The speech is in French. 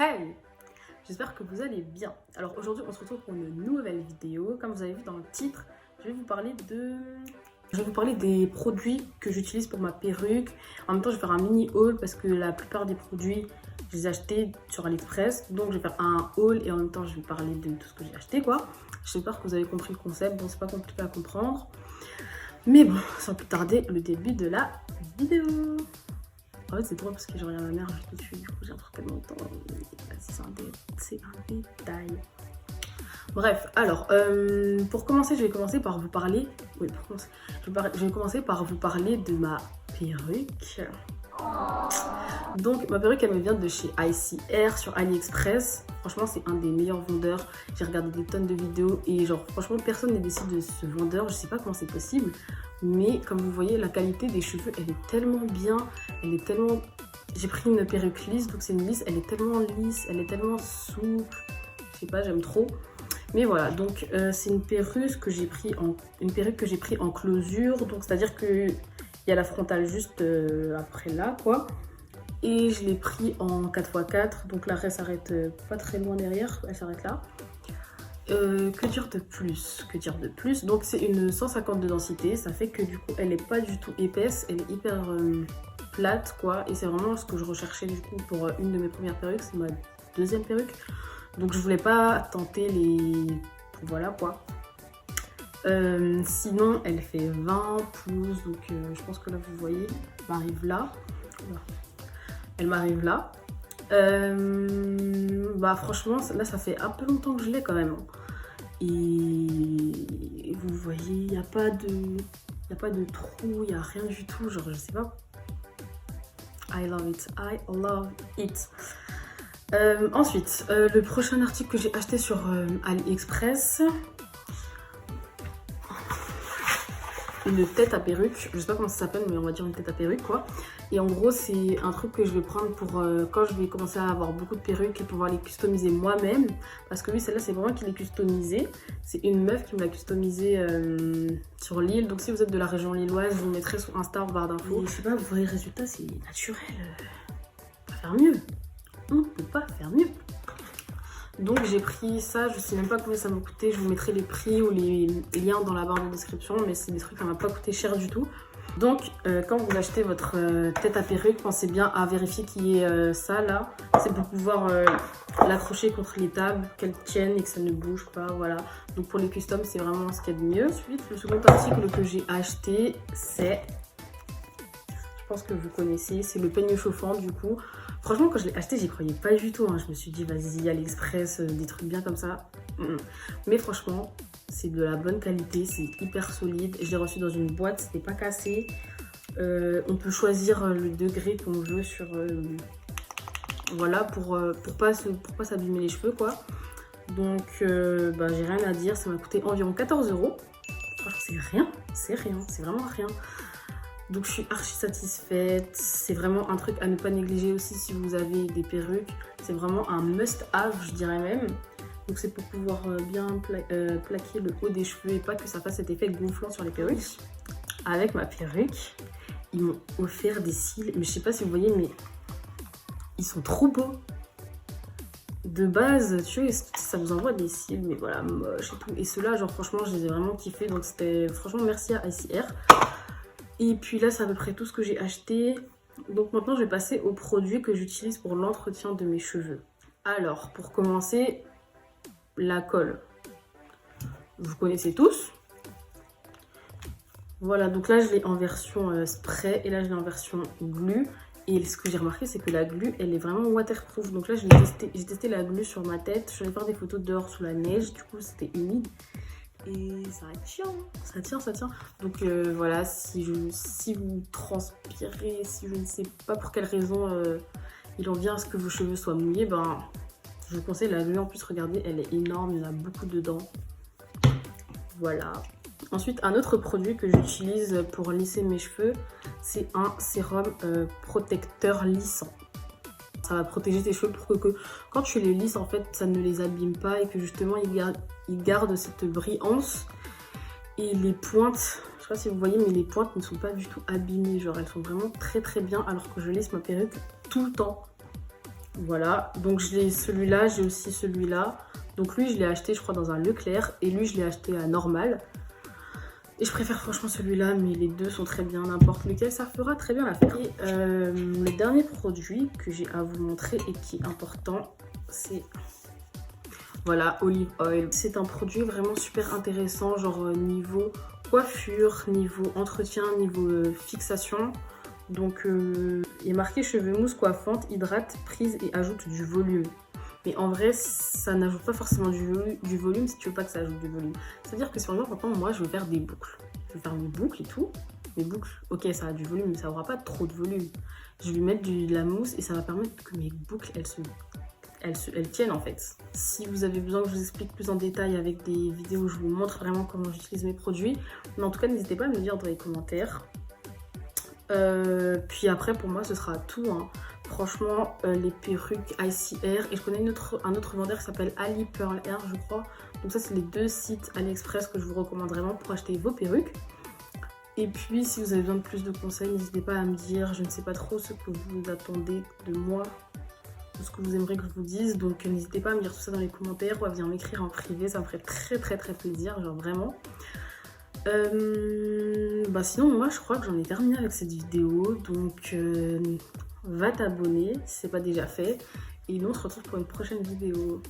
Hey! J'espère que vous allez bien. Alors aujourd'hui on se retrouve pour une nouvelle vidéo. Comme vous avez vu dans le titre, je vais vous parler des produits que j'utilise pour ma perruque. En même temps je vais faire un mini haul parce que la plupart des produits je les ai achetés sur AliExpress. Donc je vais faire un haul et en même temps je vais parler de tout ce que j'ai acheté quoi. J'espère que vous avez compris le concept. Bon, c'est pas compliqué à comprendre. Mais bon, sans plus tarder, le début de la vidéo. En fait, c'est drôle parce que je regarde ma mère juste dessus, du coup, j'ai un truc tellement de temps. C'est un détail. Bref, alors, pour commencer, je vais commencer par vous parler. Oui, pour commencer, je vais commencer par vous parler de ma perruque. Donc, ma perruque, elle me vient de chez ICR sur AliExpress. Franchement, c'est un des meilleurs vendeurs. J'ai regardé des tonnes de vidéos et, genre, franchement, personne n'est déçu de ce vendeur. Je sais pas comment c'est possible. Mais comme vous voyez, la qualité des cheveux, elle est tellement bien. Elle est tellement... J'ai pris une perruque lisse, donc c'est une lisse. Elle est tellement lisse, elle est tellement souple. Je sais pas, j'aime trop. Mais voilà, donc c'est une perruque que j'ai pris en closure. Donc c'est-à-dire que il y a la frontale juste après là, quoi. Et je l'ai pris en 4x4. Donc là, elle s'arrête pas très loin derrière. Elle s'arrête là. Que dire de plus? Donc c'est une 150 de densité, ça fait que du coup elle est pas du tout épaisse, elle est hyper plate quoi, et c'est vraiment ce que je recherchais du coup pour une de mes premières perruques, c'est ma deuxième perruque, donc je voulais pas tenter les... voilà quoi. Sinon elle fait 20 pouces, donc je pense que là vous voyez, elle m'arrive là, elle m'arrive là. Bah franchement là ça fait un peu longtemps que je l'ai quand même. Et vous voyez, il n'y a pas de trou, il n'y a rien du tout, genre je sais pas. I love it. Ensuite, le prochain article que j'ai acheté sur AliExpress, une tête à perruque, je sais pas comment ça s'appelle mais on va dire une tête à perruque quoi. Et en gros c'est un truc que je vais prendre pour quand je vais commencer à avoir beaucoup de perruques et pouvoir les customiser moi-même. Parce que oui, celle-là c'est vraiment qui l'ai customisée. C'est une meuf qui me l'a customisée sur Lille. Donc si vous êtes de la région lilloise, je vous mettrai sur Insta en barre d'infos. Je sais pas, vous voyez le résultat, c'est naturel. On peut pas faire mieux. On peut pas faire mieux. Donc j'ai pris ça, je sais même pas combien ça m'a coûté, je vous mettrai les prix ou les liens dans la barre de description, mais c'est des trucs qui ne m'a pas coûté cher du tout. Donc quand vous achetez votre tête à perruque, pensez bien à vérifier qu'il y ait ça là. C'est pour pouvoir l'accrocher contre les tables, qu'elle tienne et que ça ne bouge pas, voilà. Donc pour les customs, c'est vraiment ce qu'il y a de mieux. Ensuite, le second article que j'ai acheté, c'est... Je pense que vous connaissez, c'est le peigne chauffant du coup. Franchement, quand je l'ai acheté, j'y croyais pas du tout. Hein. Je me suis dit, vas-y, AliExpress, des trucs bien comme ça. Mais franchement, c'est de la bonne qualité, c'est hyper solide. Je l'ai reçu dans une boîte, c'était pas cassé. On peut choisir le degré qu'on veut sur... voilà, pour pas s'abîmer les cheveux, quoi. Donc, bah, j'ai rien à dire. Ça m'a coûté environ 14 €. Franchement, c'est vraiment rien. Donc je suis archi satisfaite, c'est vraiment un truc à ne pas négliger aussi si vous avez des perruques. C'est vraiment un must-have, je dirais même. Donc c'est pour pouvoir bien plaquer le haut des cheveux et pas que ça fasse cet effet gonflant sur les perruques. Avec ma perruque, ils m'ont offert des cils, mais je sais pas si vous voyez, mais ils sont trop beaux. De base, tu vois, ça vous envoie des cils, mais voilà, moche et tout. Et ceux-là, genre franchement, je les ai vraiment kiffés, donc c'était franchement merci à ICR. Et puis là, c'est à peu près tout ce que j'ai acheté. Donc maintenant, je vais passer aux produits que j'utilise pour l'entretien de mes cheveux. Alors, pour commencer, la colle. Vous connaissez tous. Voilà, donc là, je l'ai en version spray et là, je l'ai en version glue. Et ce que j'ai remarqué, c'est que la glue, elle est vraiment waterproof. Donc là, j'ai testé la glue sur ma tête. Je suis allée faire des photos dehors sous la neige. Du coup, c'était humide. Et ça tient. Donc voilà, si vous transpirez, si je ne sais pas pour quelle raison il en vient à ce que vos cheveux soient mouillés, ben je vous conseille la glue. En plus, regardez, elle est énorme, il y en a beaucoup dedans. Voilà. Ensuite, un autre produit que j'utilise pour lisser mes cheveux, c'est un sérum protecteur lissant. Ça va protéger tes cheveux pour que quand tu les lisses, en fait, ça ne les abîme pas et que justement, ils gardent cette brillance. Et les pointes, je sais pas si vous voyez, mais les pointes ne sont pas du tout abîmées. Genre, elles sont vraiment très très bien alors que je lisse ma perruque tout le temps. Voilà, donc j'ai celui-là, j'ai aussi celui-là. Donc lui, je l'ai acheté, je crois, dans un Leclerc. Et lui, je l'ai acheté à Normal. Et je préfère franchement celui-là, mais les deux sont très bien, n'importe lequel, ça fera très bien l'affaire. Et le dernier produit que j'ai à vous montrer et qui est important, c'est... Voilà, Olive Oil. C'est un produit vraiment super intéressant, genre niveau coiffure, niveau entretien, niveau fixation. Donc, il est marqué cheveux mousse coiffante, hydrate, prise et ajoute du volume. Mais en vrai, ça n'ajoute pas forcément du volume si tu veux pas que ça ajoute du volume. C'est-à-dire que si par exemple, maintenant, moi, je veux faire des boucles. Je vais faire mes boucles et tout. Mes boucles, ok, ça a du volume, mais ça aura pas trop de volume. Je vais lui mettre de la mousse et ça va permettre que mes boucles, elles tiennent en fait. Si vous avez besoin que je vous explique plus en détail avec des vidéos où je vous montre vraiment comment j'utilise mes produits. Mais en tout cas, n'hésitez pas à me le dire dans les commentaires. Puis après, pour moi, ce sera tout. Hein. Franchement, les perruques Icy Hair. Et je connais un autre vendeur qui s'appelle Ali Pearl Hair, je crois. Donc ça, c'est les deux sites AliExpress que je vous recommande vraiment pour acheter vos perruques. Et puis, si vous avez besoin de plus de conseils, n'hésitez pas à me dire. Je ne sais pas trop ce que vous attendez de moi, de ce que vous aimeriez que je vous dise. Donc, n'hésitez pas à me dire tout ça dans les commentaires ou à venir m'écrire en privé. Ça me ferait très plaisir, genre vraiment. Sinon moi je crois que j'en ai terminé avec cette vidéo, donc va t'abonner si c'est pas déjà fait et nous on se retrouve pour une prochaine vidéo.